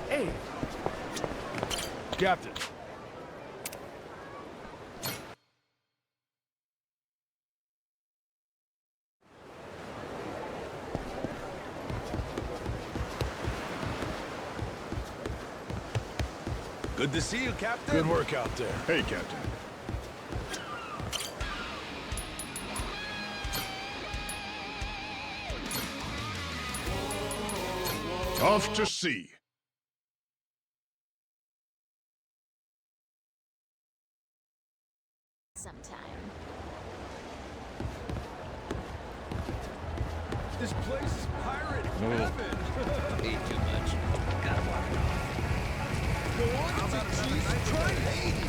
Hey! Captain. Good to see you, Captain. Good work out there. Hey, Captain. Off to sea. Sometime. This place is pirate heaven. Ate too much. Gotta walk it off. Go on, it's a cheese. Try Hades.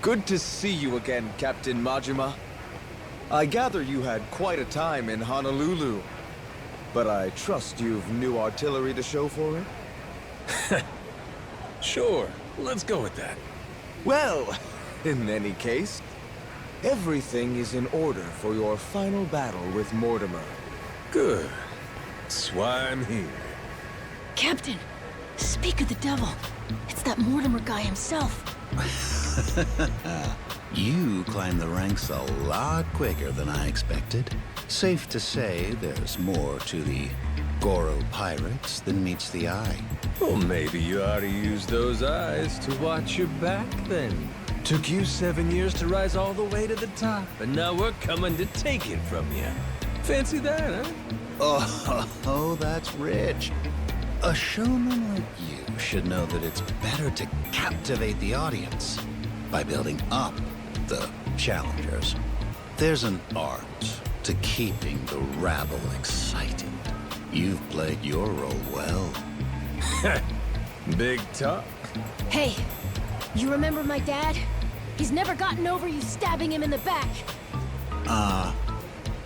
Good to see you again, Captain Majima. I gather you had quite a time in Honolulu, but I trust you've new artillery to show for it? Sure, let's go with that. Well, in any case, everything is in order for your final battle with Mortimer. Good. That's why I'm here. Captain, speak of the devil. It's that Mortimer guy himself. You climbed the ranks a lot quicker than I expected. Safe to say there's more to the Goro pirates than meets the eye. Well, maybe you ought to use those eyes to watch your back then. Took you 7 years to rise all the way to the top, and now we're coming to take it from you. Fancy that, huh? Oh, that's rich. A showman like you should know that it's better to captivate the audience by building up the challengers. There's an art to keeping the rabble excited. You've played your role well. Big talk. Hey, you remember my dad? He's never gotten over you stabbing him in the back. I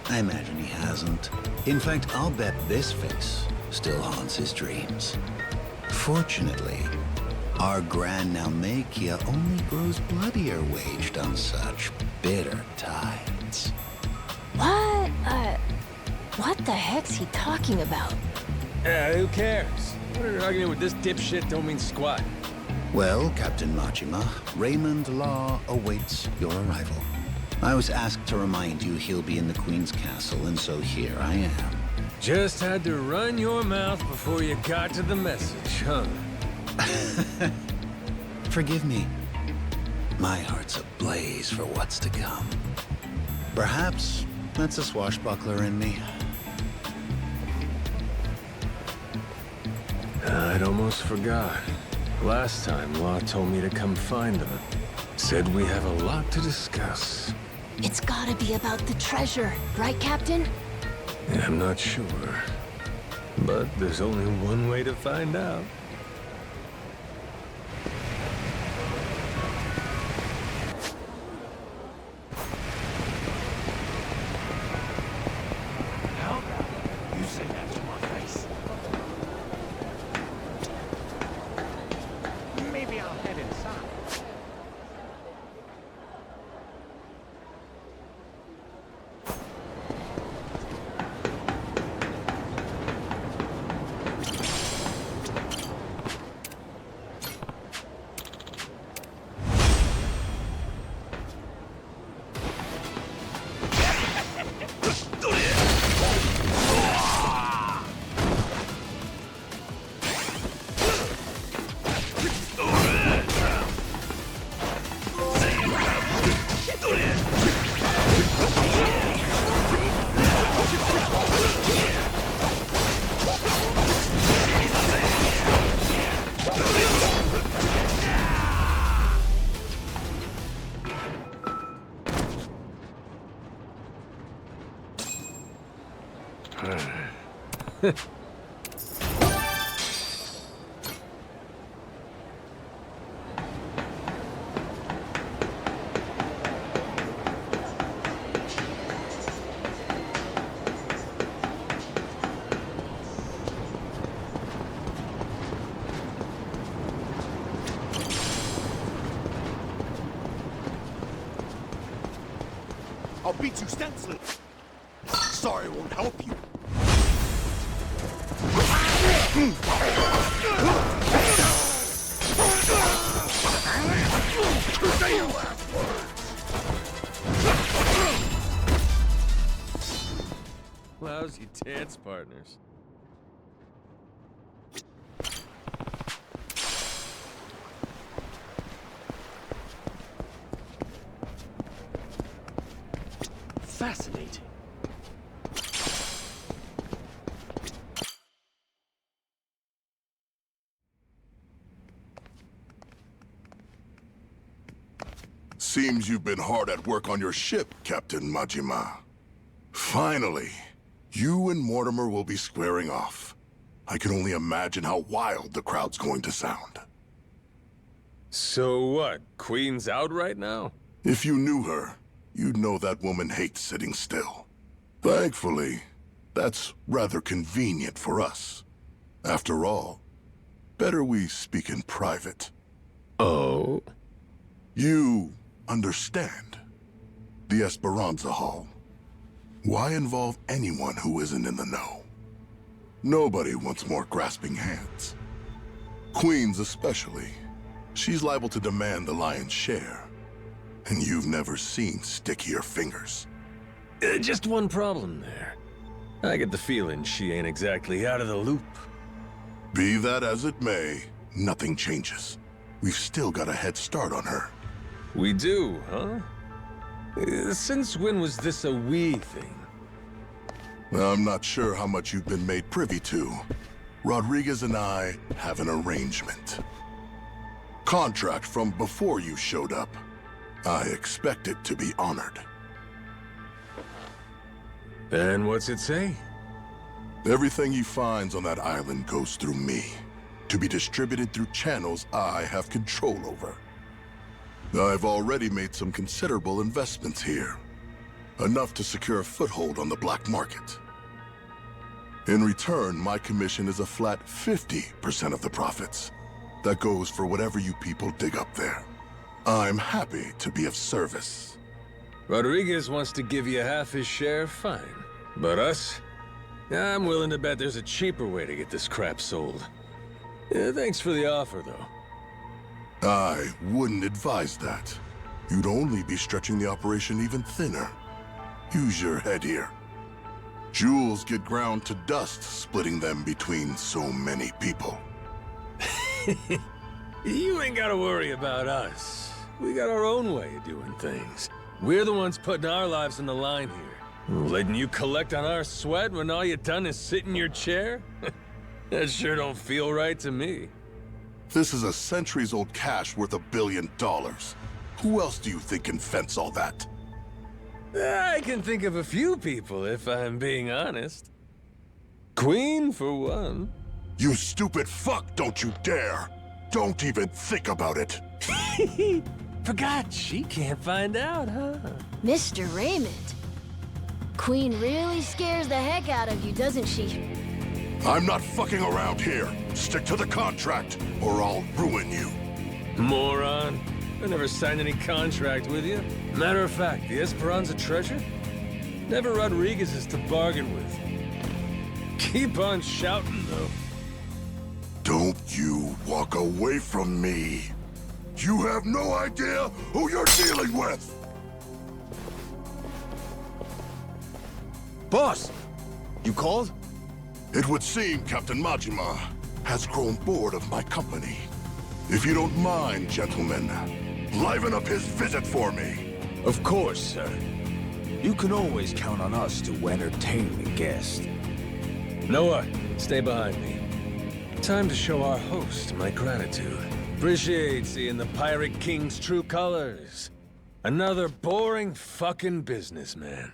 imagine he hasn't. In fact, I'll bet this face still haunts his dreams. Fortunately, our Grand Naumachia only grows bloodier waged on such bitter tides. What the heck's he talking about? Who cares? Arguing with this dipshit don't mean squat. Well, Captain Majima, Raymond Law awaits your arrival. I was asked to remind you he'll be in the Queen's castle, and so here I am. Just had to run your mouth before you got to the message, huh? Forgive me. My heart's ablaze for what's to come. Perhaps that's a swashbuckler in me. I'd almost forgot. Last time, Law told me to come find them. Said we have a lot to discuss. It's gotta be about the treasure, right, Captain? I'm not sure. But there's only one way to find out. You say that to my face. Maybe I'll head inside. I'll beat you senseless. Sorry, it won't help you. Say your last words. Lousy dance partners. Fascinating. Seems you've been hard at work on your ship, Captain Majima. Finally, you and Mortimer will be squaring off. I can only imagine how wild the crowd's going to sound. So what? Queen's out right now? If you knew her, you'd know that woman hates sitting still. Thankfully, that's rather convenient for us. After all, better we speak in private. Oh? You understand. The Esperanza Hall. Why involve anyone who isn't in the know? Nobody wants more grasping hands. Queens especially. She's liable to demand the lion's share. And you've never seen stickier fingers. Just one problem there. I get the feeling she ain't exactly out of the loop. Be that as it may, nothing changes. We've still got a head start on her. We do, huh? Since when was this a we thing? I'm not sure how much you've been made privy to. Rodriguez and I have an arrangement. Contract from before you showed up. I expect it to be honored. And what's it say? Everything he finds on that island goes through me, to be distributed through channels I have control over. I've already made some considerable investments here, enough to secure a foothold on the black market. In return, my commission is a flat 50% of the profits. That goes for whatever you people dig up there. I'm happy to be of service. Rodriguez wants to give you half his share, fine. But us? I'm willing to bet there's a cheaper way to get this crap sold. Thanks for the offer, though. I wouldn't advise that. You'd only be stretching the operation even thinner. Use your head here. Jewels get ground to dust splitting them between so many people. You ain't gotta worry about us. We got our own way of doing things. We're the ones putting our lives on the line here. Letting you collect on our sweat when all you done is sit in your chair? That sure don't feel right to me. This is a centuries-old cache worth $1 billion. Who else do you think can fence all that? I can think of a few people, if I'm being honest. Queen, for one. You stupid fuck, don't you dare! Don't even think about it! Forgot she can't find out, huh? Mr. Raymond. Queen really scares the heck out of you, doesn't she? I'm not fucking around here. Stick to the contract, or I'll ruin you. Moron. I never signed any contract with you. Matter of fact, the Esperanza treasure? Never Rodriguez's to bargain with. Keep on shouting, though. Don't you walk away from me. You have no idea who you're dealing with! Boss! You called? It would seem Captain Majima has grown bored of my company. If you don't mind, gentlemen, liven up his visit for me. Of course, sir. You can always count on us to entertain the guest. Noah, stay behind me. Time to show our host my gratitude. Appreciate seeing the Pirate King's true colors. Another boring fucking businessman.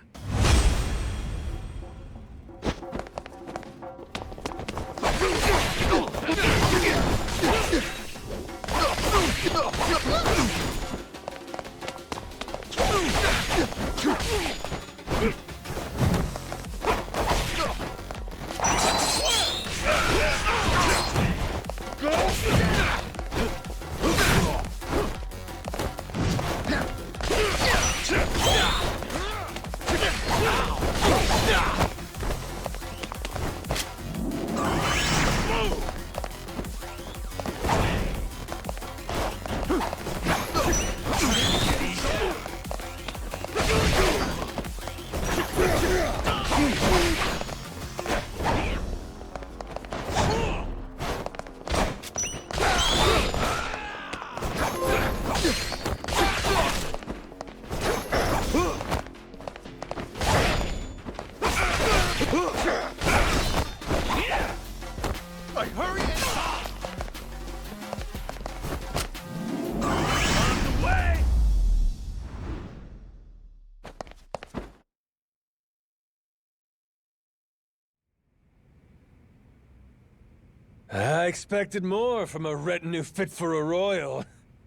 Like, hurry and stop! I expected more from a retinue fit for a royal.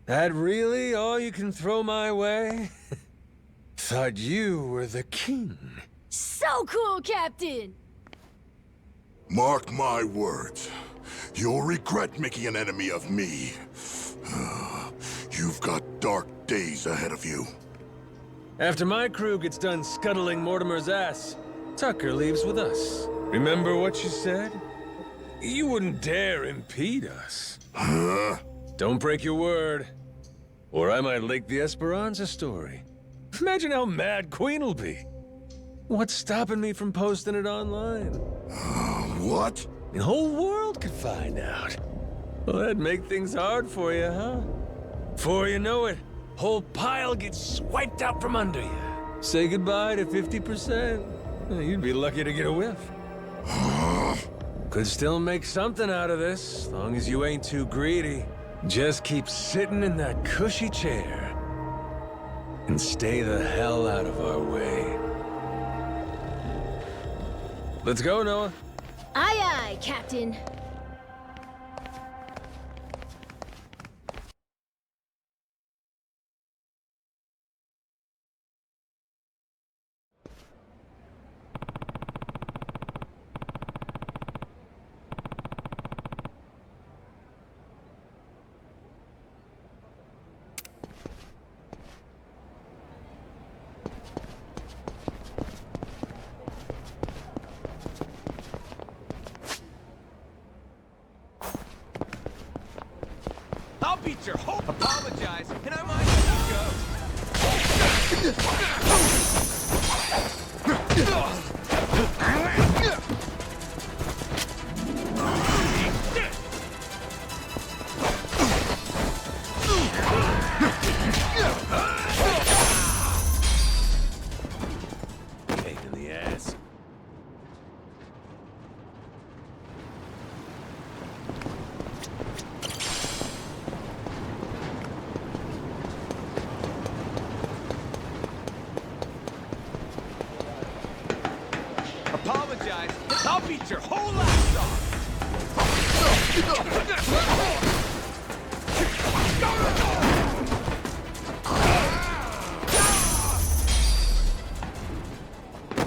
That really all you can throw my way? Thought you were the king. So cool, Captain! Mark my words. You'll regret making an enemy of me. You've got dark days ahead of you. After my crew gets done scuttling Mortimer's ass, Tucker leaves with us. Remember what you said? You wouldn't dare impede us. Huh? Don't break your word, or I might leak the Esperanza story. Imagine how mad Queen will be. What's stopping me from posting it online? What? The whole world could find out. Well, that'd make things hard for you, huh? Before you know it, whole pile gets swiped out from under you. Say goodbye to 50%. You'd be lucky to get a whiff. Could still make something out of this, as long as you ain't too greedy. Just keep sitting in that cushy chair. And stay the hell out of our way. Let's go, Noah. Aye, aye, Captain. I'll beat your whole... Apologize, and I might let Pain in the ass. Apologize, I'll beat your whole ass off!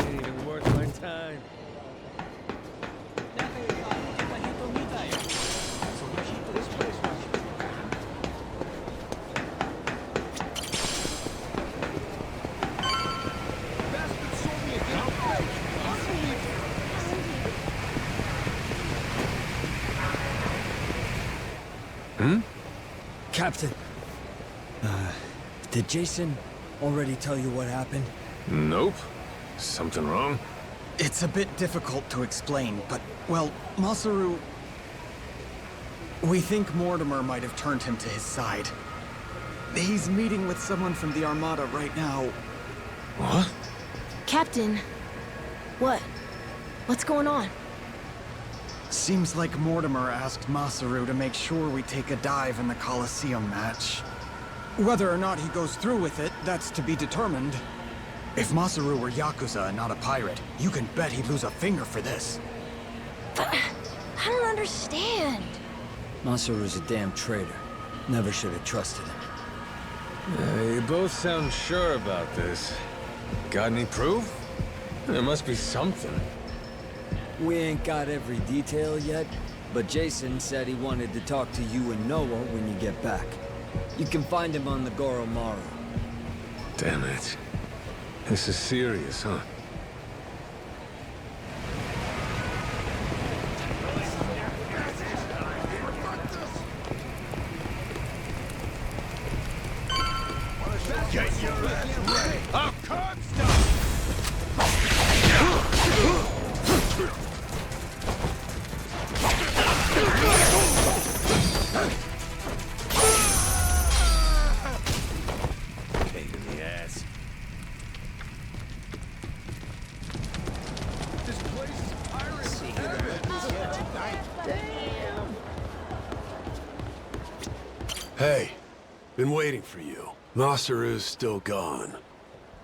Ain't even worth my time. Captain, did Jason already tell you what happened? Nope. Something wrong? It's a bit difficult to explain, but, well, Masaru... We think Mortimer might have turned him to his side. He's meeting with someone from the Armada right now. What? Captain, what? What's going on? Seems like Mortimer asked Masaru to make sure we take a dive in the Colisseum match. Whether or not he goes through with it, that's to be determined. If Masaru were Yakuza and not a pirate, you can bet he'd lose a finger for this. But I don't understand. Masaru's a damn traitor. Never should have trusted him. You both sound sure about this. Got any proof? There must be something. We ain't got every detail yet, but Jason said he wanted to talk to you and Noah when you get back. You can find him on the Goromaru. Damn it. This is serious, huh? Get your ass ready! I'll curb stuff! Pain in the ass. Hey, been waiting for you. Masaru's still gone.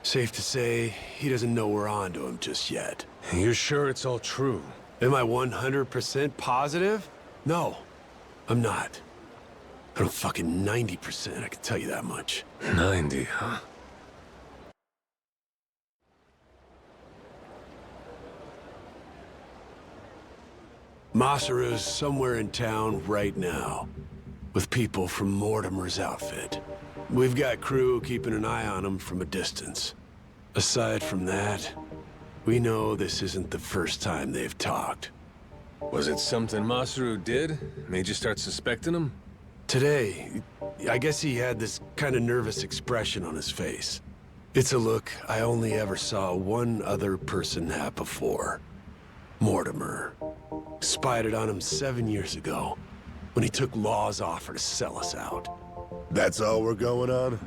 Safe to say, he doesn't know we're onto him just yet. You're sure it's all true? Am I 100% positive? No, I'm not. I'm fucking 90%, I can tell you that much. 90, huh? Masaru's somewhere in town right now, with people from Mortimer's outfit. We've got crew keeping an eye on him from a distance. Aside from that, we know this isn't the first time they've talked. Was it something Masaru did? Made you start suspecting him? Today, I guess he had this kind of nervous expression on his face. It's a look I only ever saw one other person have before. Mortimer. Spied it on him 7 years ago, when he took Law's offer to sell us out. That's all we're going on?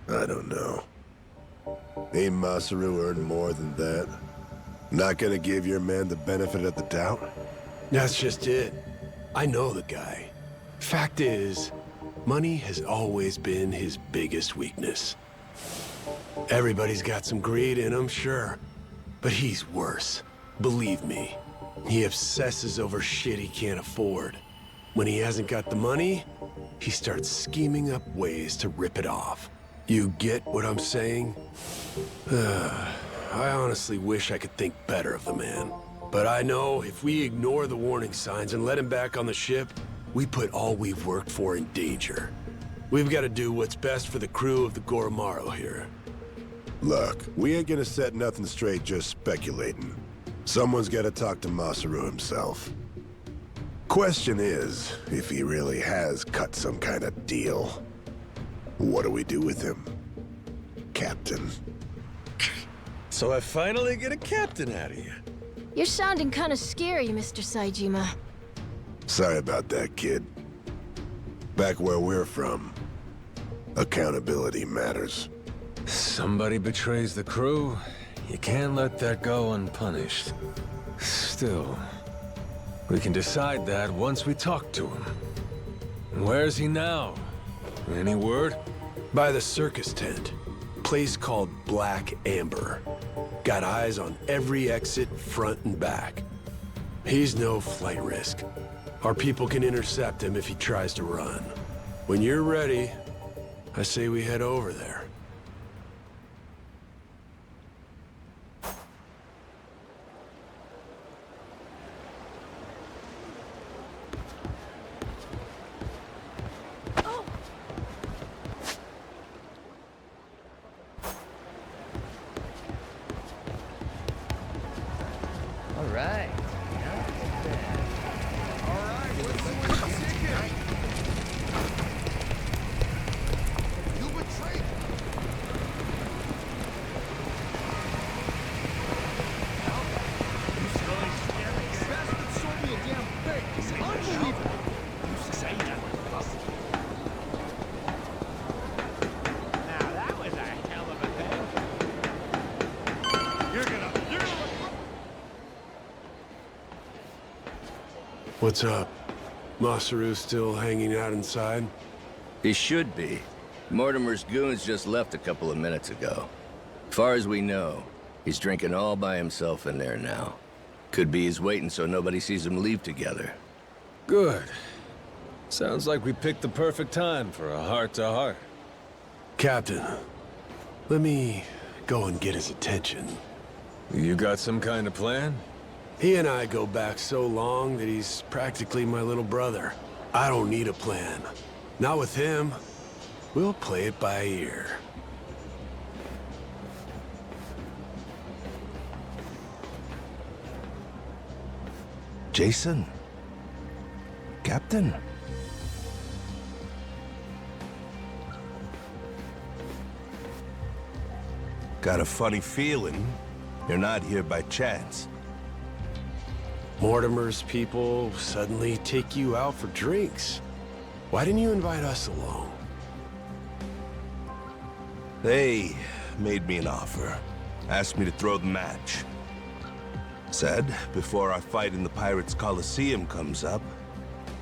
I don't know. Ain't Masaru earned more than that? Not gonna give your man the benefit of the doubt? That's just it. I know the guy. Fact is, money has always been his biggest weakness. Everybody's got some greed in him, sure. But he's worse. Believe me. He obsesses over shit he can't afford. When he hasn't got the money, he starts scheming up ways to rip it off. You get what I'm saying? I honestly wish I could think better of the man. But I know if we ignore the warning signs and let him back on the ship, we put all we've worked for in danger. We've got to do what's best for the crew of the Goromaru here. Look, we ain't gonna set nothing straight just speculating. Someone's gotta talk to Masaru himself. Question is, if he really has cut some kind of deal, what do we do with him, Captain? So I finally get a captain out of you. You're sounding kind of scary, Mr. Saejima. Sorry about that, kid. Back where we're from, accountability matters. Somebody betrays the crew. You can't let that go unpunished. Still, we can decide that once we talk to him. Where's he now? Any word? By the circus tent. Place called Black Amber. Got eyes on every exit, front and back. He's no flight risk. Our people can intercept him if he tries to run. When you're ready, I say we head over there. What's up? Masaru still hanging out inside? He should be. Mortimer's goons just left a couple of minutes ago. Far as we know, he's drinking all by himself in there now. Could be he's waiting so nobody sees him leave together. Good. Sounds like we picked the perfect time for a heart-to-heart. Captain, let me go and get his attention. You got some kind of plan? He and I go back so long that he's practically my little brother. I don't need a plan. Not with him. We'll play it by ear. Jason? Captain? Got a funny feeling you're not here by chance. Mortimer's people suddenly take you out for drinks. Why didn't you invite us along? They made me an offer. Asked me to throw the match. Said, before our fight in the Pirates' Colisseum comes up,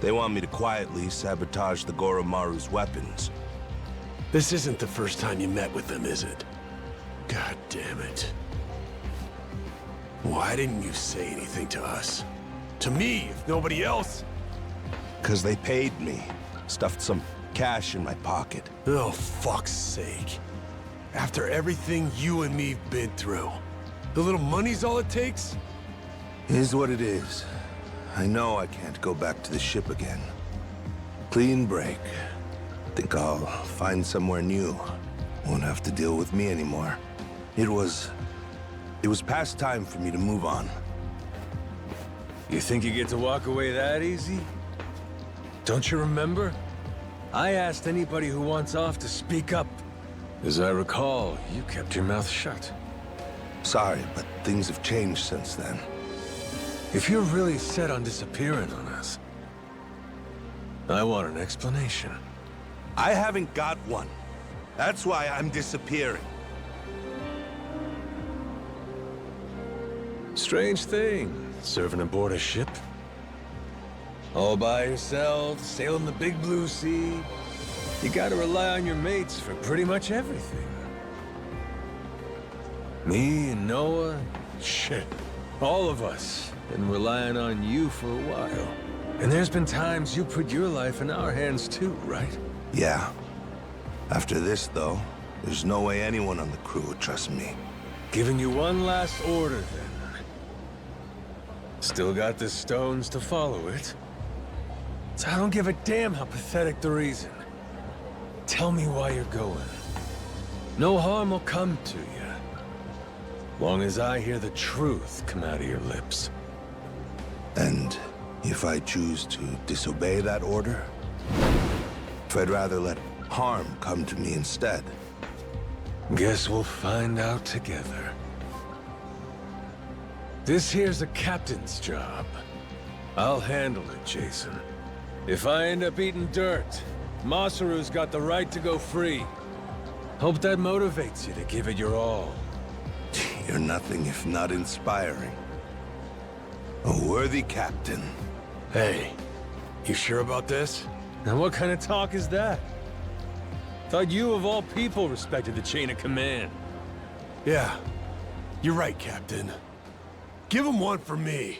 They want me to quietly sabotage the Goromaru's weapons. This isn't the first time you met with them, is it? God damn it. Why didn't you say anything to us? To me, if nobody else? 'Cause they paid me. Stuffed some cash in my pocket. Oh, fuck's sake. After everything you and me've been through, the little money's all it takes? Is what it is. I know I can't go back to the ship again. Clean break. Think I'll find somewhere new. Won't have to deal with me anymore. It was past time for me to move on. You think you get to walk away that easy? Don't you remember? I asked anybody who wants off to speak up. As I recall, you kept your mouth shut. Sorry, but things have changed since then. If you're really set on disappearing on us, I want an explanation. I haven't got one. That's why I'm disappearing. Strange thing, serving aboard a ship. All by yourself, sailing the big blue sea. You gotta rely on your mates for pretty much everything. Me and Noah, shit, all of us been relying on you for a while. And there's been times you put your life in our hands too, right? Yeah. After this, though, there's no way anyone on the crew would trust me. Giving you one last order, then. Still got the stones to follow it. So I don't give a damn how pathetic the reason. Tell me why you're going. No harm will come to you. Long as I hear the truth come out of your lips. And if I choose to disobey that order? If I'd rather let harm come to me instead? Guess we'll find out together. This here's a captain's job. I'll handle it, Jason. If I end up eating dirt, Masaru's got the right to go free. Hope that motivates you to give it your all. You're nothing if not inspiring. A worthy captain. Hey, you sure about this? Now what kind of talk is that? Thought you of all people respected the chain of command. Yeah, you're right, Captain. Give him one for me.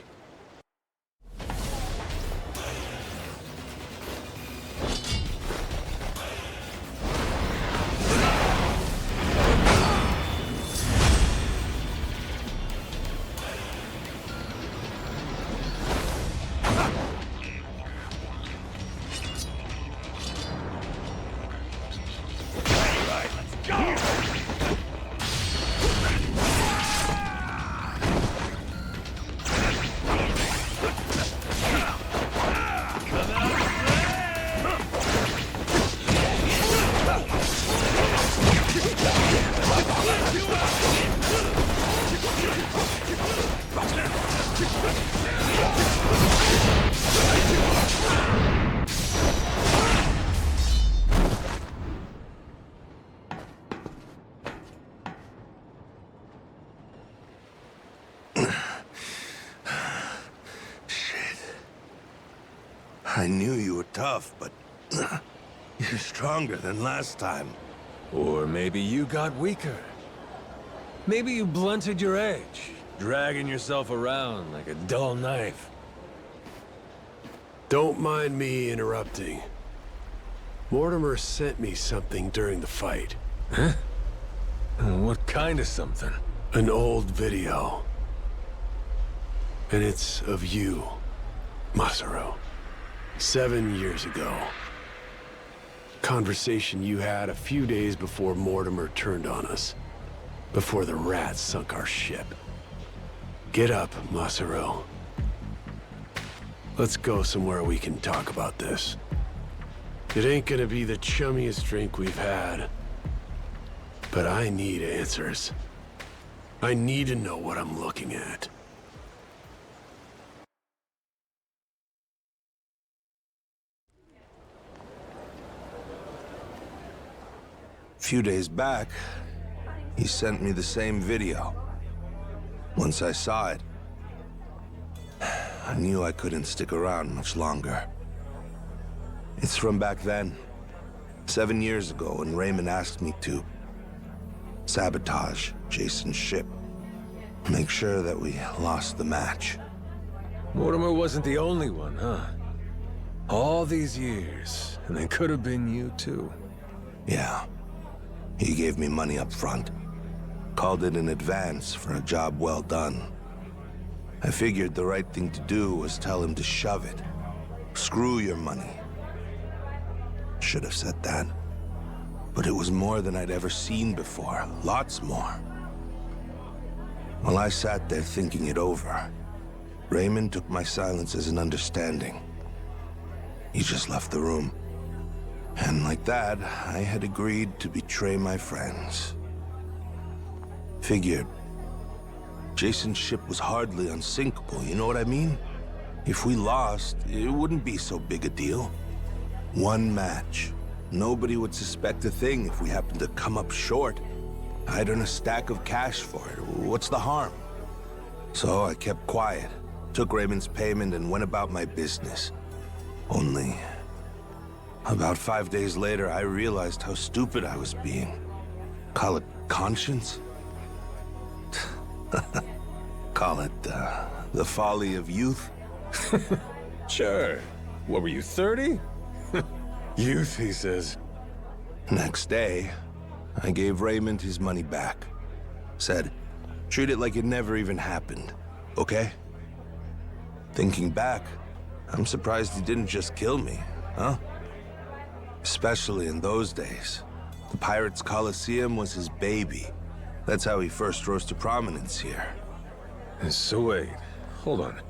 I knew you were tough, but you're stronger than last time. Or maybe you got weaker. Maybe you blunted your edge, dragging yourself around like a dull knife. Don't mind me interrupting. Mortimer sent me something during the fight. Huh? What kind of something? An old video. And it's of you, Masaru. 7 years ago. Conversation you had a few days before Mortimer turned on us. Before the rats sunk our ship. Get up, Masaru. Let's go somewhere we can talk about this. It ain't gonna be the chummiest drink we've had. But I need answers. I need to know what I'm looking at. A few days back, he sent me the same video. Once I saw it, I knew I couldn't stick around much longer. It's from back then. 7 years ago, when Raymond asked me to sabotage Jason's ship. Make sure that we lost the match. Mortimer wasn't the only one, huh? All these years, and it could have been you too. Yeah. He gave me money up front. Called it an advance for a job well done. I figured the right thing to do was tell him to shove it. Screw your money. Should have said that. But it was more than I'd ever seen before. Lots more. While I sat there thinking it over, Raymond took my silence as an understanding. He just left the room. And like that, I had agreed to betray my friends. Figured, Jason's ship was hardly unsinkable, you know what I mean? If we lost, it wouldn't be so big a deal. One match. Nobody would suspect a thing if we happened to come up short. I'd earn a stack of cash for it. What's the harm? So I kept quiet, took Raymond's payment, and went about my business. Only, about 5 days later, I realized how stupid I was being. Call it conscience? Call it, the folly of youth? Sure. What were you, 30? Youth, he says. Next day, I gave Raymond his money back. Said, treat it like it never even happened, okay? Thinking back, I'm surprised he didn't just kill me, huh? Especially in those days. The Pirates' Colisseum was his baby. That's how he first rose to prominence here. So wait, hold on.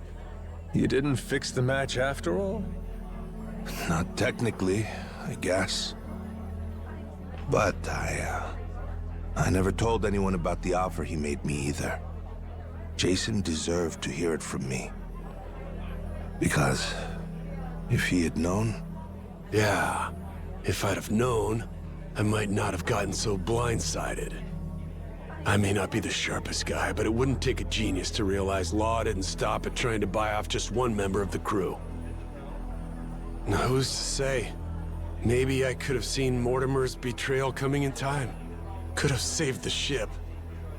You didn't fix the match after all? Not technically, I guess. But I never told anyone about the offer he made me either. Jason deserved to hear it from me. Because if he had known... Yeah, if I'd have known, I might not have gotten so blindsided. I may not be the sharpest guy, but it wouldn't take a genius to realize Law didn't stop at trying to buy off just one member of the crew. Now, who's to say? Maybe I could have seen Mortimer's betrayal coming in time. Could have saved the ship.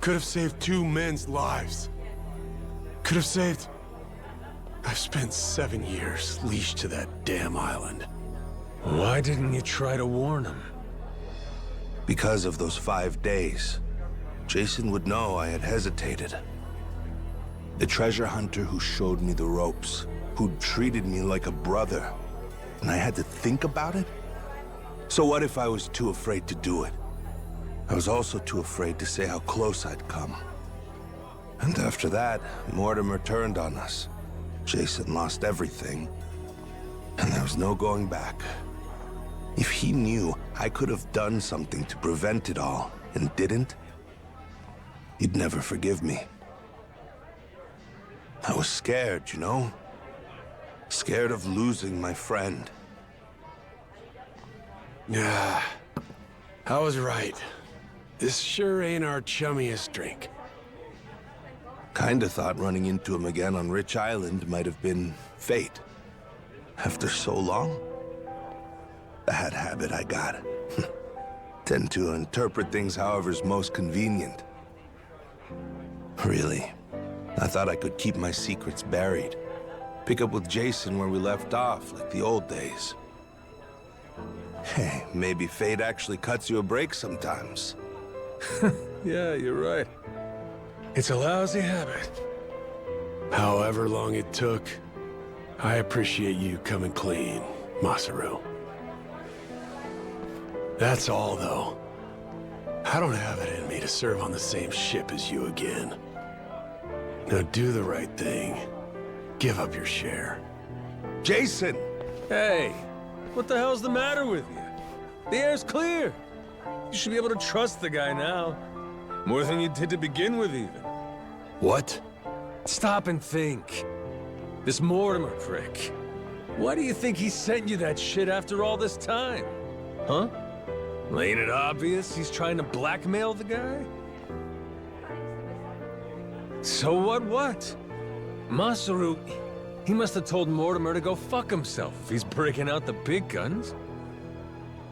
Could have saved 2 men's lives. Could have saved... I've spent 7 years leashed to that damn island. Why didn't you try to warn him? Because of those 5 days. Jason would know I had hesitated. The treasure hunter who showed me the ropes, who'd treated me like a brother. And I had to think about it? So what if I was too afraid to do it? I was also too afraid to say how close I'd come. And after that, Mortimer turned on us. Jason lost everything. And there was no going back. If he knew I could have done something to prevent it all, and didn't, he'd never forgive me. I was scared, you know? Scared of losing my friend. Yeah, I was right. This sure ain't our chummiest drink. Kinda thought running into him again on Rich Island might have been fate. After so long? Bad habit I got. Tend to interpret things however's most convenient. Really, I thought I could keep my secrets buried. Pick up with Jason where we left off, like the old days. Hey, maybe fate actually cuts you a break sometimes. Yeah, you're right. It's a lousy habit. However long it took, I appreciate you coming clean, Masaru. That's all, though. I don't have it in me to serve on the same ship as you again. Now do the right thing. Give up your share. Jason! Hey, what the hell's the matter with you? The air's clear. You should be able to trust the guy now. More than you did to begin with, even. What? Stop and think. This Mortimer prick. Why do you think he sent you that shit after all this time? Huh? Ain't it obvious he's trying to blackmail the guy? So what? Masaru, He must have told Mortimer to go fuck himself if he's breaking out the big guns.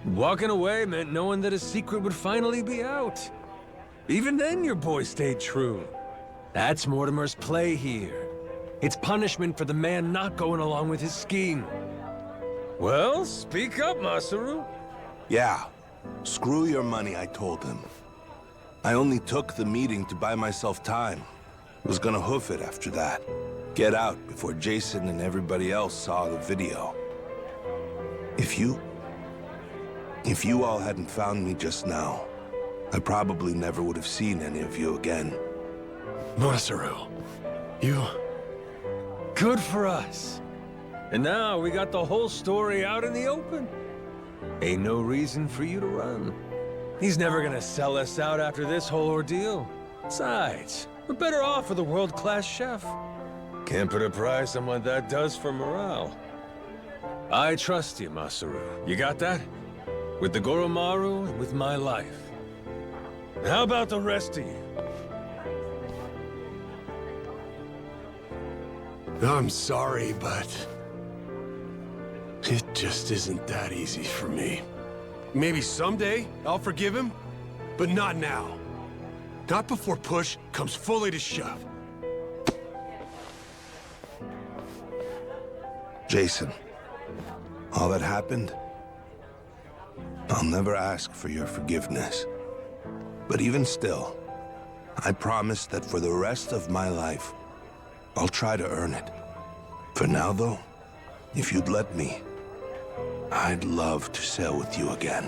Walking away meant knowing that his secret would finally be out. Even then, your boy stayed true. That's Mortimer's play here. It's punishment for the man not going along with his scheme. Well, speak up, Masaru. Yeah. Screw your money, I told him. I only took the meeting to buy myself time. Was gonna hoof it after that. Get out before Jason and everybody else saw the video. If you all hadn't found me just now, I probably never would have seen any of you again. Masaru, you... Good for us. And now we got the whole story out in the open. Ain't no reason for you to run. He's never gonna sell us out after this whole ordeal. Besides, we're better off with a world-class chef. Can't put a price on what that does for morale. I trust you, Masaru. You got that? With the Goromaru and with my life. How about the rest of you? I'm sorry, but... it just isn't that easy for me. Maybe someday I'll forgive him, but not now. Not before push comes fully to shove. Jason, all that happened, I'll never ask for your forgiveness. But even still, I promise that for the rest of my life, I'll try to earn it. For now, though, if you'd let me, I'd love to sail with you again.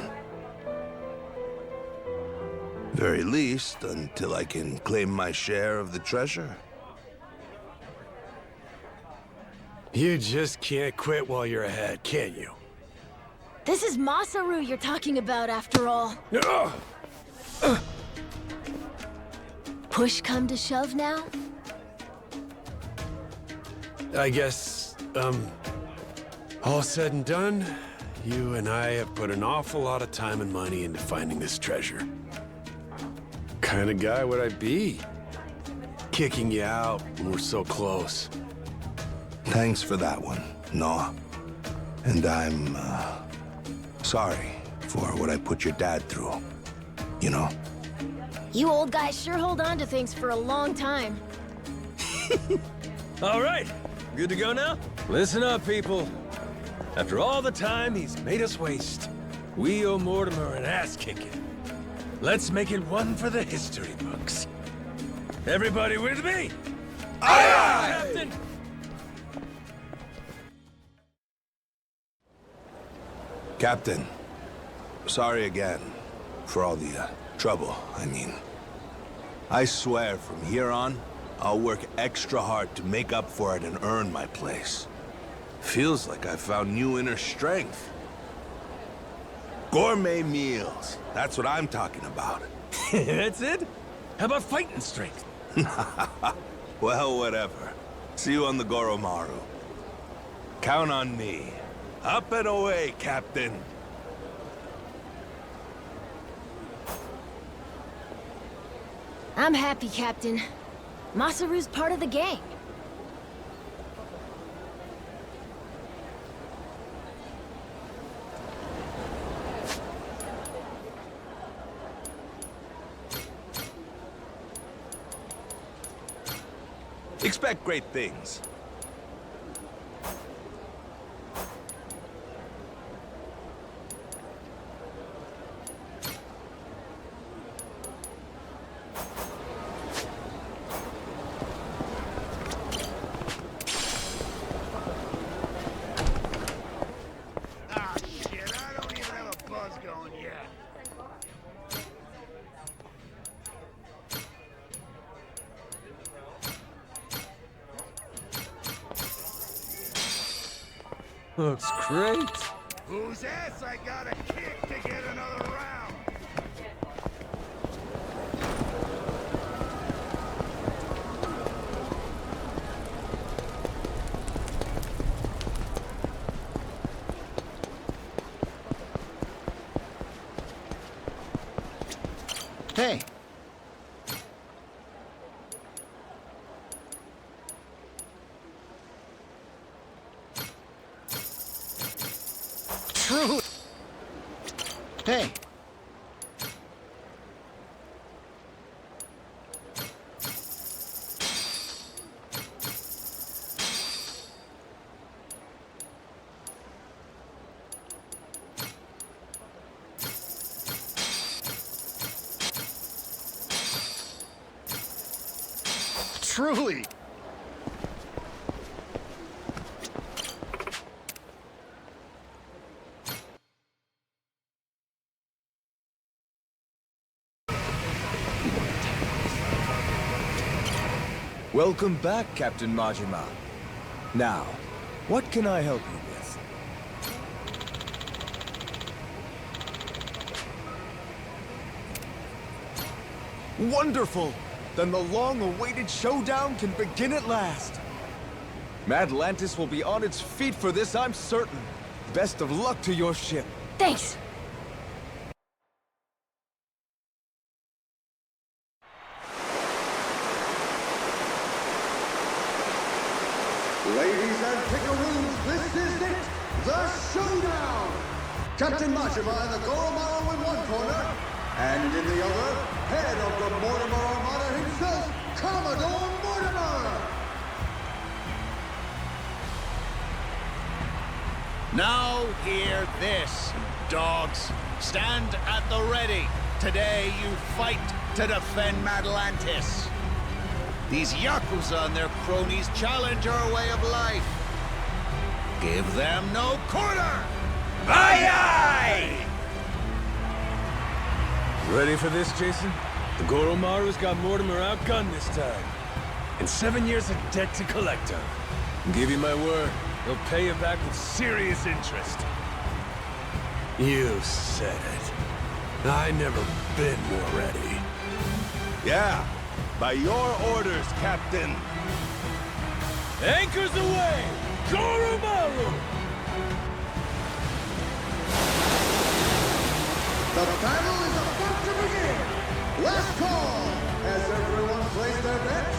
Very least, until I can claim my share of the treasure. You just can't quit while you're ahead, can you? This is Masaru you're talking about, after all. Push come to shove now? I guess, all said and done, you and I have put an awful lot of time and money into finding this treasure. Kind of guy would I be? Kicking you out when we're so close. Thanks for that one, Noah. And I'm, sorry for what I put your dad through. You know? You old guys sure hold on to things for a long time. All right, good to go now? Listen up, people. After all the time he's made us waste, we owe Mortimer an ass-kicking. Let's make it one for the history books. Everybody with me? Aye, aye! Captain! Captain, sorry again for all the trouble, I mean. I swear from here on, I'll work extra hard to make up for it and earn my place. Feels like I found new inner strength. Gourmet meals, that's what I'm talking about. That's it? How about fighting strength? Well, whatever. See you on the Goromaru. Count on me. Up and away, Captain. I'm happy, Captain. Masaru's part of the gang. Expect great things. Looks great. Whose ass I gotta kick to get another round? Hey. True. Hey. Truly. Welcome back, Captain Majima. Now, what can I help you with? Wonderful! Then the long-awaited showdown can begin at last. Madlantis will be on its feet for this, I'm certain. Best of luck to your ship. Thanks. Ladies and pickaroos, this is it! The showdown! Captain Majima and the Goromaru in one corner, and in the other, head of the Mortimer Armada himself, Commodore Mortimer! Now hear this, dogs. Stand at the ready. Today you fight to defend Madlantis. These Yakuza and their cronies challenge our way of life. Give them no quarter! Aye aye! Ready for this, Jason? The Goromaru's got Mortimer outgunned this time. And 7 years of debt to collect on. I'll give you my word, they'll pay you back with serious interest. You said it. I never been more ready. Yeah, by your orders, Captain. Anchors away! Goromaru! The battle is about to begin! Last call! Has everyone placed their bets?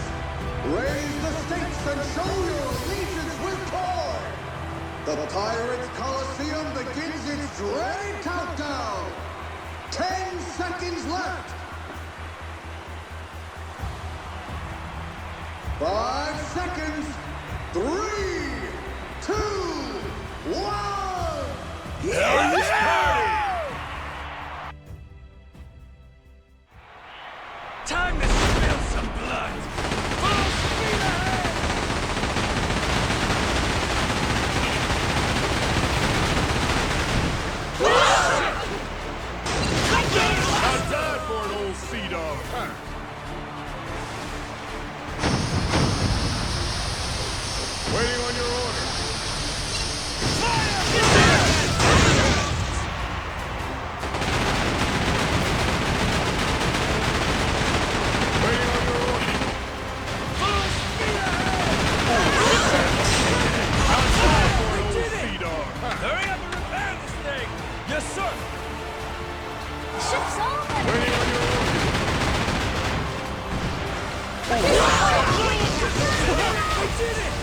Raise the stakes and show your allegiance with toy! The Pirates Colisseum begins its dreaded countdown! 10 seconds left! 5 seconds! 3, 2, 1! Time to spill some blood! Full speed ahead! I died for an old sea dog. Waiting on your order. Waiting on your order. Full speed ahead! I died for an old sea dog. Hurry up and repair this thing! Yes, sir! Ship's all better. Waiting on your order. I did it!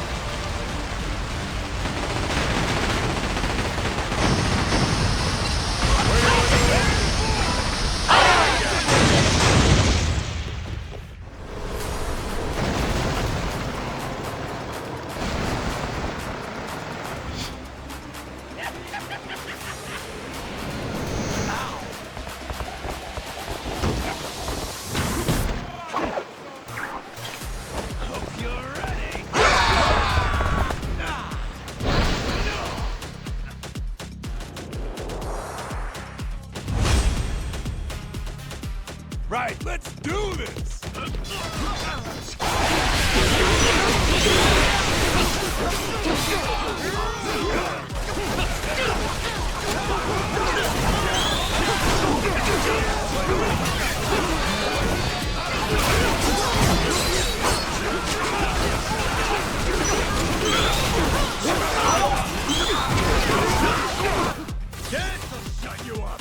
Right, let's do this! This'll shut you up!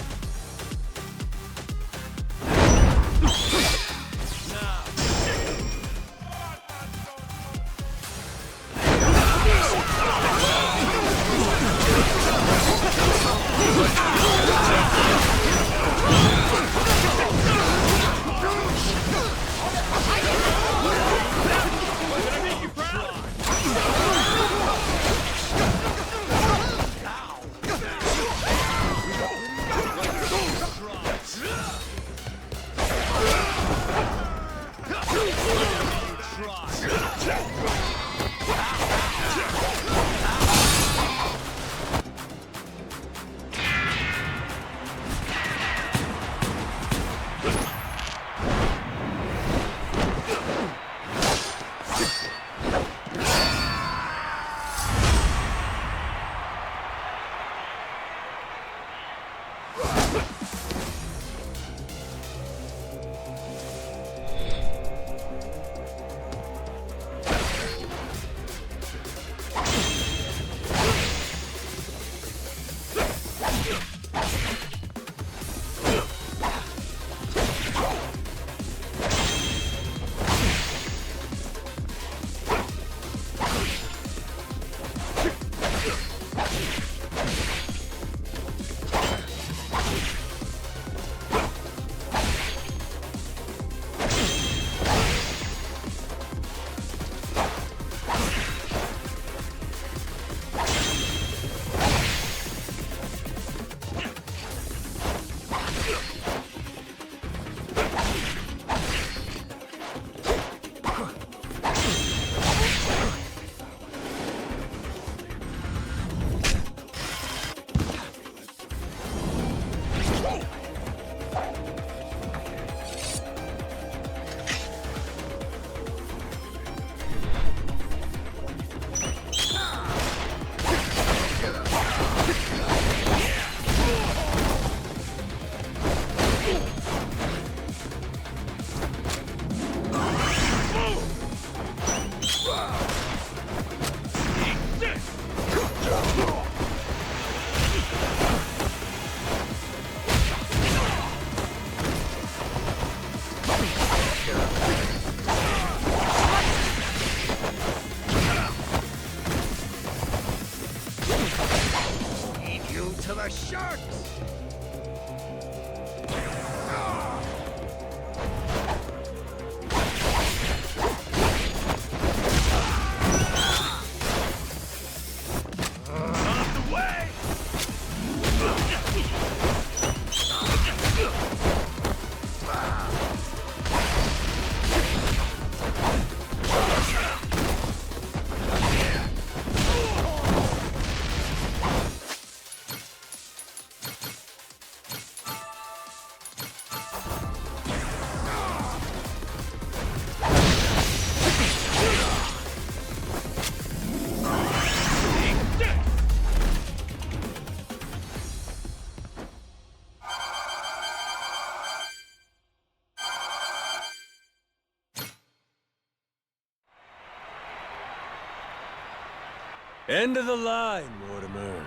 End of the line, Mortimer.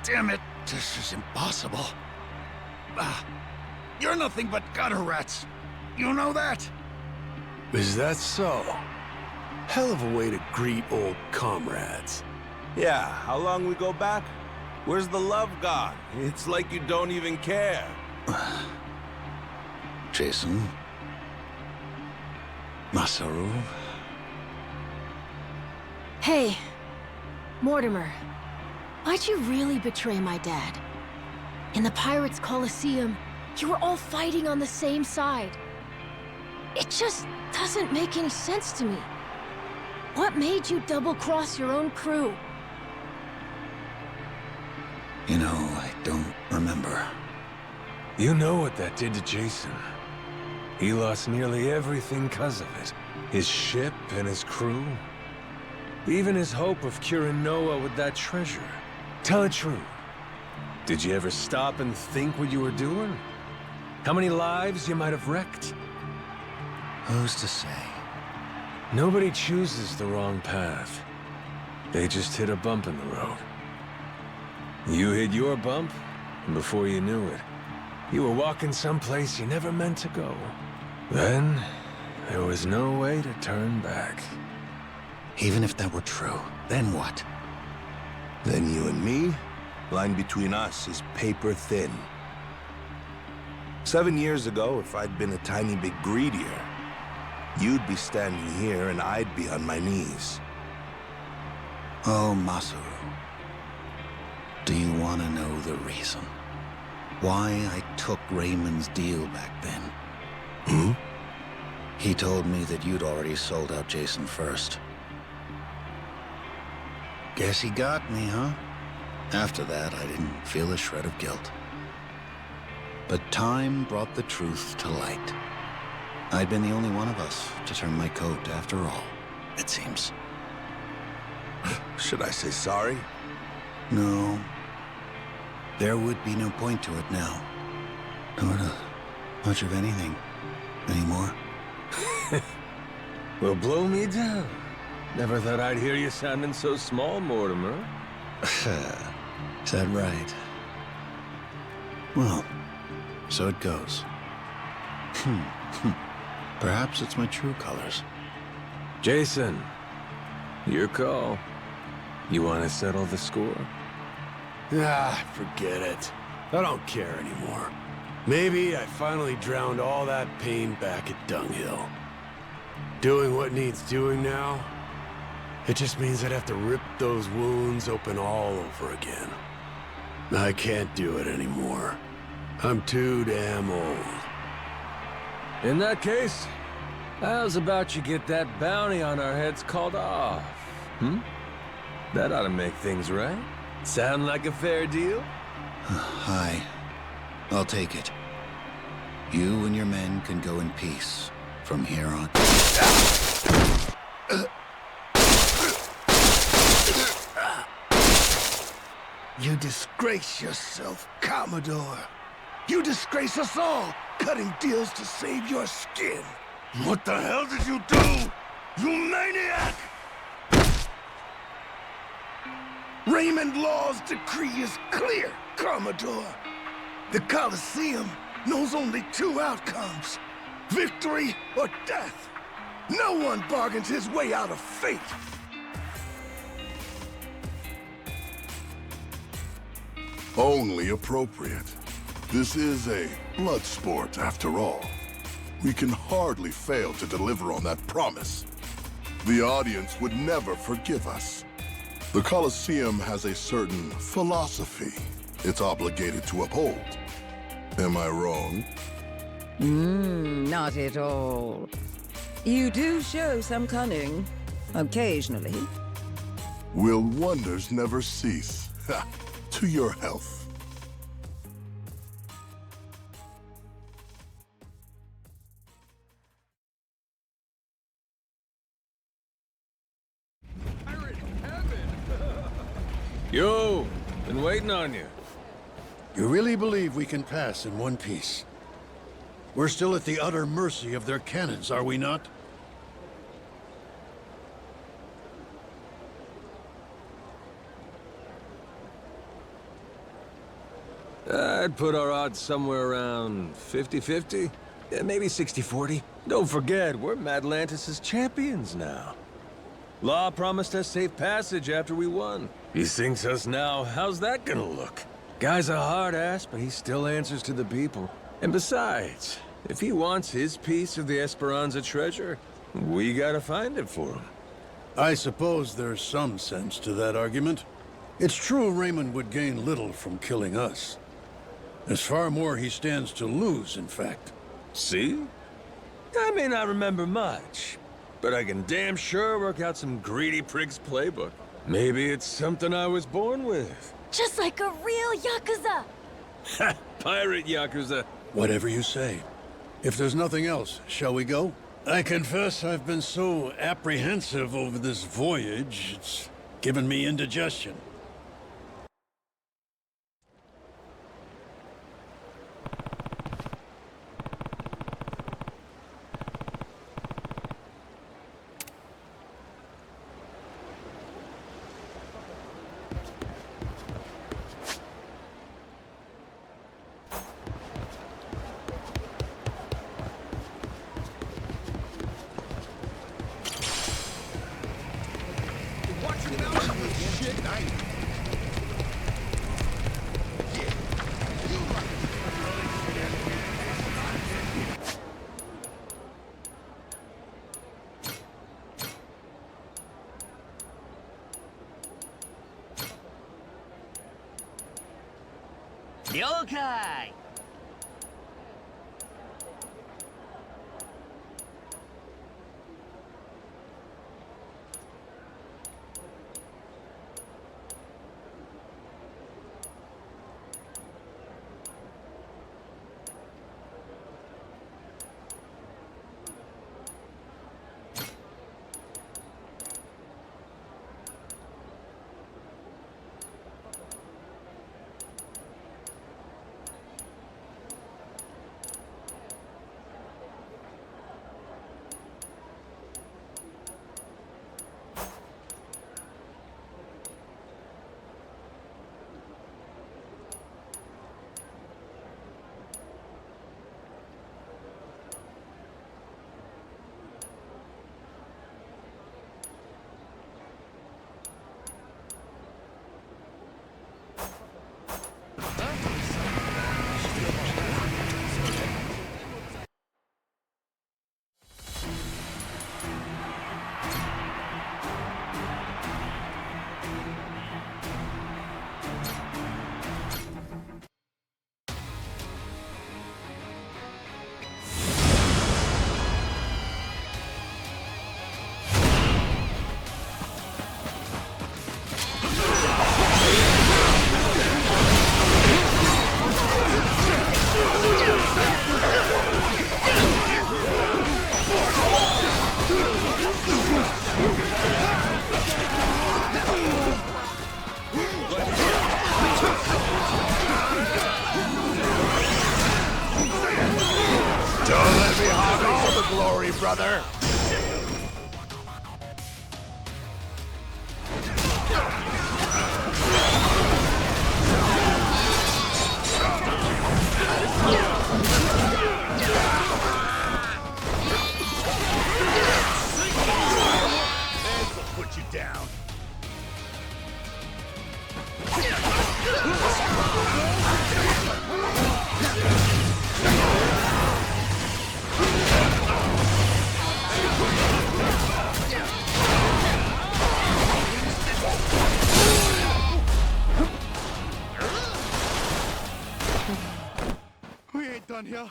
Damn it, this is impossible. You're nothing but gutter rats. You know that? Is that so? Hell of a way to greet old comrades. Yeah, how long we go back? Where's the love gone? It's like you don't even care. Jason. Masaru. Hey, Mortimer. Why'd you really betray my dad? In the Pirates' Colisseum, you were all fighting on the same side. It just doesn't make any sense to me. What made you double-cross your own crew? You know, I don't remember. You know what that did to Jason. He lost nearly everything because of it. His ship and his crew. Even his hope of curing Noah with that treasure. Tell it true. Did you ever stop and think what you were doing? How many lives you might have wrecked? Who's to say? Nobody chooses the wrong path. They just hit a bump in the road. You hit your bump, and before you knew it, you were walking someplace you never meant to go. Then, there was no way to turn back. Even if that were true, then what? Then you and me, line between us is paper thin. 7 years ago, if I'd been a tiny bit greedier, you'd be standing here and I'd be on my knees. Oh, Masaru. Do you want to know the reason? Why I took Raymond's deal back then? Hmm? He told me that you'd already sold out Jason first. Guess he got me, huh? After that, I didn't feel a shred of guilt. But time brought the truth to light. I'd been the only one of us to turn my coat after all, it seems. Should I say sorry? No. There would be no point to it now. Nor much of anything anymore. Well, blow me down. Never thought I'd hear you sounding so small, Mortimer. Is that right? Well, so it goes. Perhaps it's my true colors. Jason, your call. You want to settle the score? Ah, forget it. I don't care anymore. Maybe I finally drowned all that pain back at Dunghill. Doing what needs doing now, it just means I'd have to rip those wounds open all over again. I can't do it anymore. I'm too damn old. In that case, how's about you get that bounty on our heads called off? That ought to make things right. Sound like a fair deal? Hi. I'll take it. You and your men can go in peace from here on. You disgrace yourself, Commodore. You disgrace us all, cutting deals to save your skin. What the hell did you do, you maniac? Raymond Law's decree is clear, Commodore. The Colisseum knows only two outcomes: victory or death. No one bargains his way out of fate. Only appropriate. This is a blood sport, after all. We can hardly fail to deliver on that promise. The audience would never forgive us. The Colisseum has a certain philosophy it's obligated to uphold. Am I wrong? Not at all. You do show some cunning, occasionally. Will wonders never cease? Ha! To your health. Yo, been waiting on you. You really believe we can pass in one piece? We're still at the utter mercy of their cannons, are we not? I'd put our odds somewhere around 50-50. Yeah, maybe 60-40. Don't forget, we're Madlantis' champions now. Law promised us safe passage after we won. He sinks us now, how's that gonna look? Guy's a hard ass, but he still answers to the people. And besides, if he wants his piece of the Esperanza treasure, we gotta find it for him. I suppose there's some sense to that argument. It's true Raymond would gain little from killing us. There's far more he stands to lose, in fact. See? I may not remember much, but I can damn sure work out some greedy prig's playbook. Maybe it's something I was born with. Just like a real Yakuza! Ha! Pirate Yakuza. Whatever you say. If there's nothing else, shall we go? I confess I've been so apprehensive over this voyage, it's given me indigestion. Yokai! brother! Put you down. We ain't done here.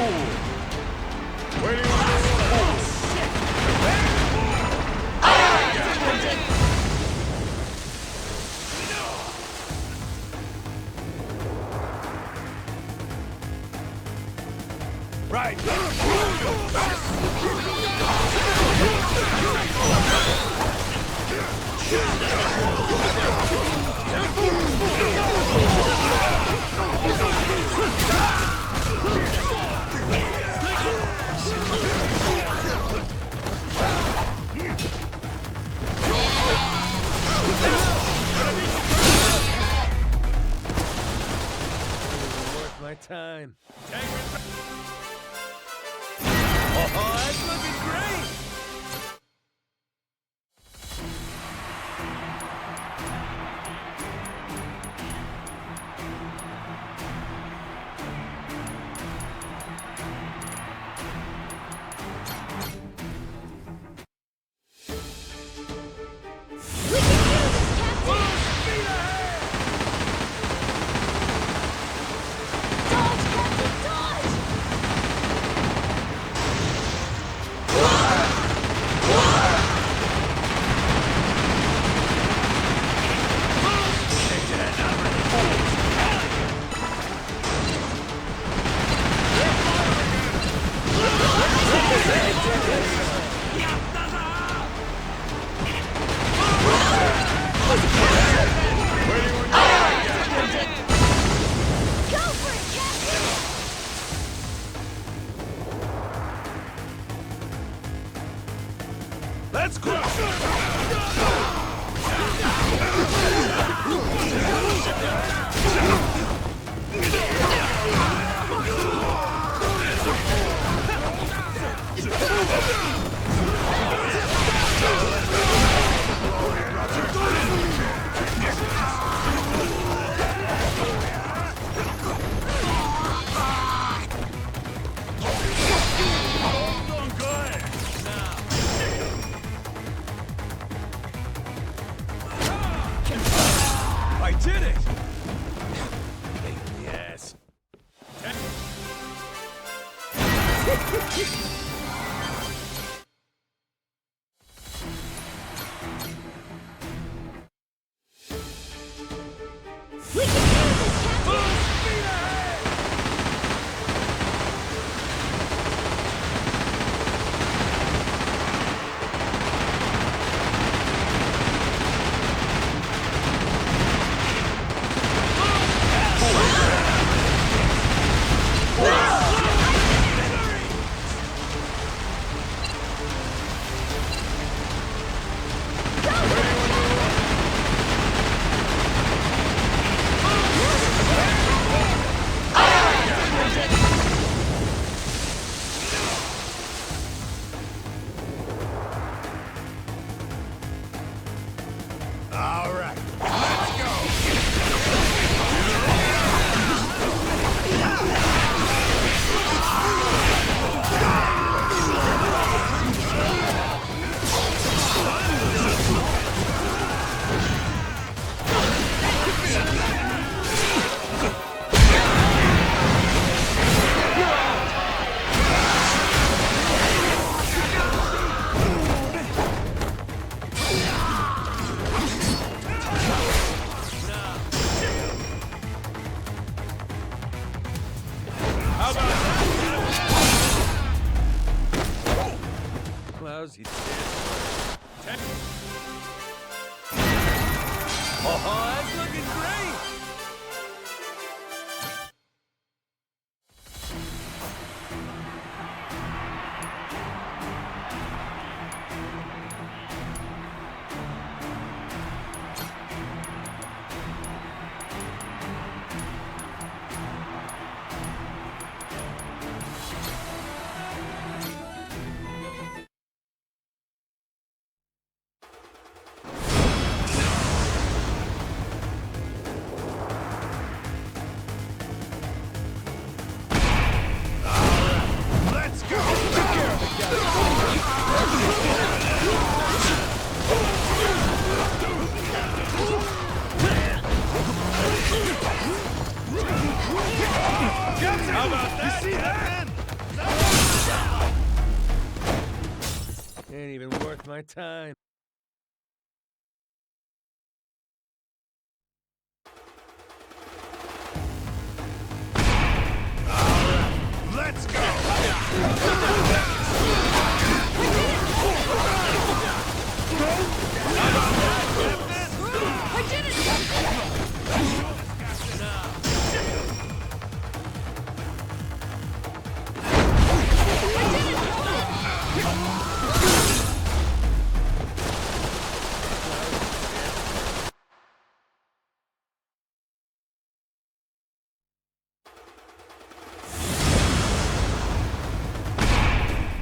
fool! Waiting on this fool! Right! Worth my time. Oh, that's looking great! Let's go! I did it! Pain in the ass. All right, let's go! Lousy shit. Oh, that's looking great! Let's go! Take care of it, How about that? You see that, man? Ain't even worth my time. Let's go! I did it!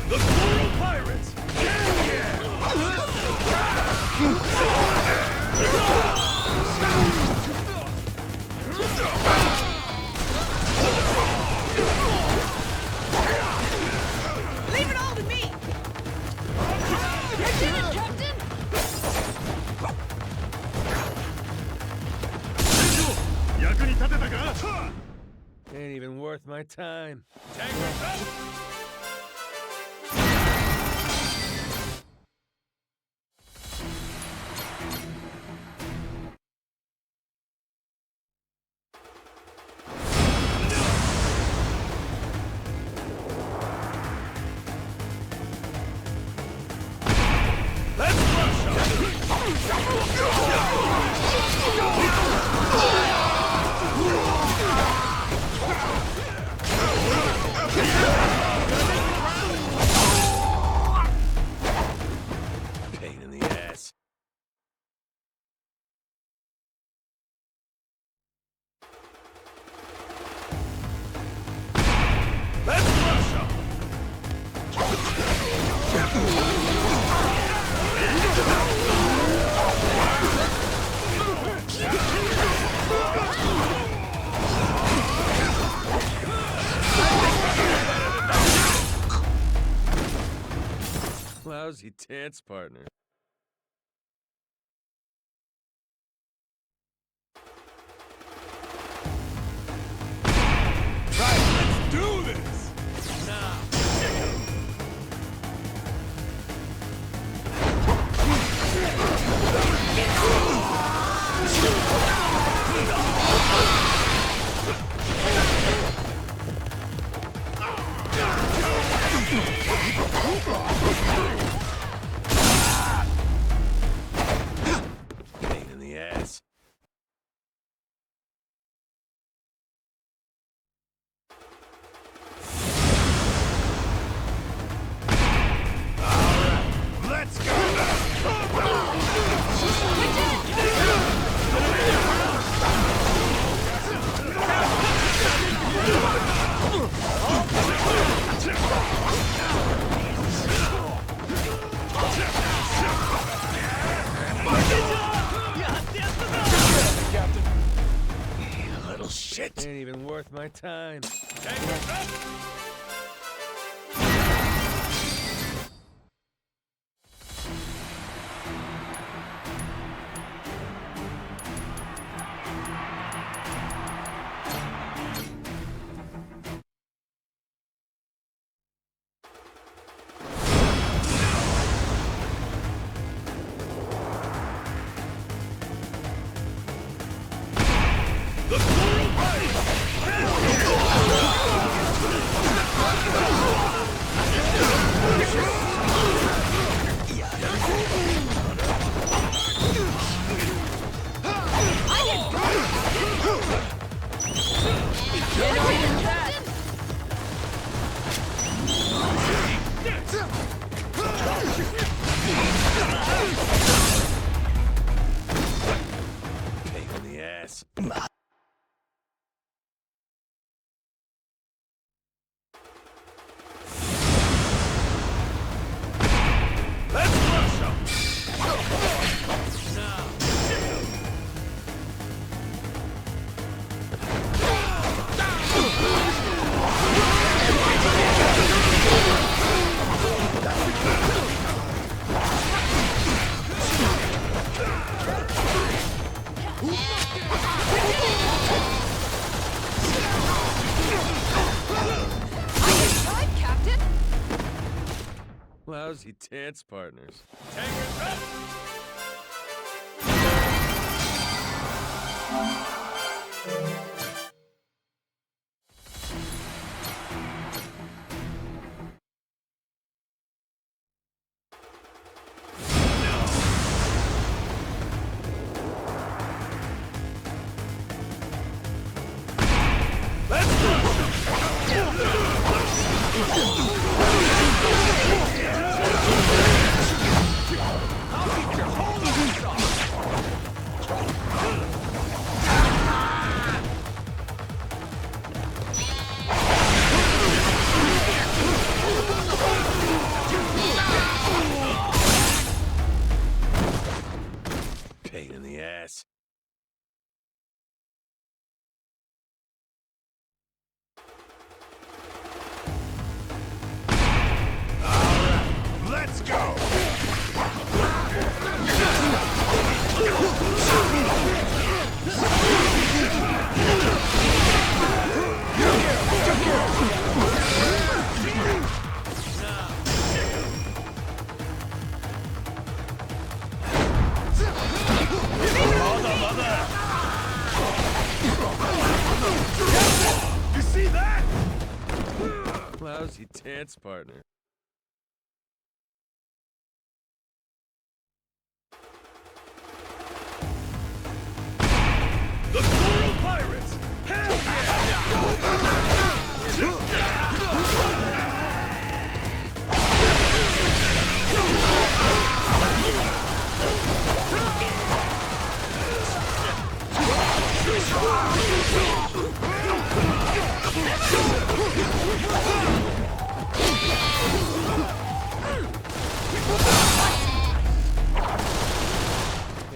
The Coral Pirates! Leave it all to me! I did it, Captain! Ain't even worth my time. Pain in the ass. Let's Russia! Lousy dance partner. Let's do this! Pain in the ass. Let's go! You little shit. Ain't even worth my time. The Coral Pirates! Lousy dance partners. Tanger's up! Pain in the ass. Let's go! You see that? Lousy dance partner. The Coral Pirates! Hell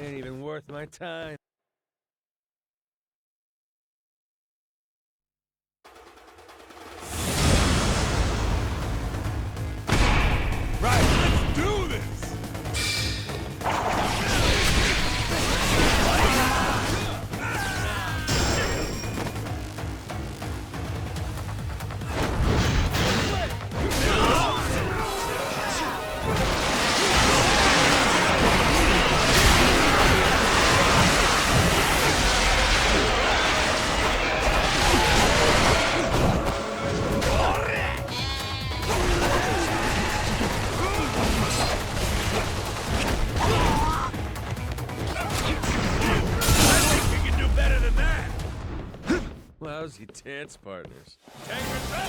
Ain't even worth my time. Right, let's do this! Lousy dance partners. Tanger's up!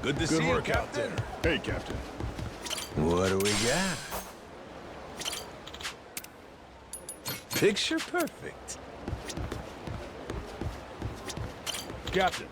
Good to see you, Captain. Hey, Captain. What do we got? Picture perfect. Captain.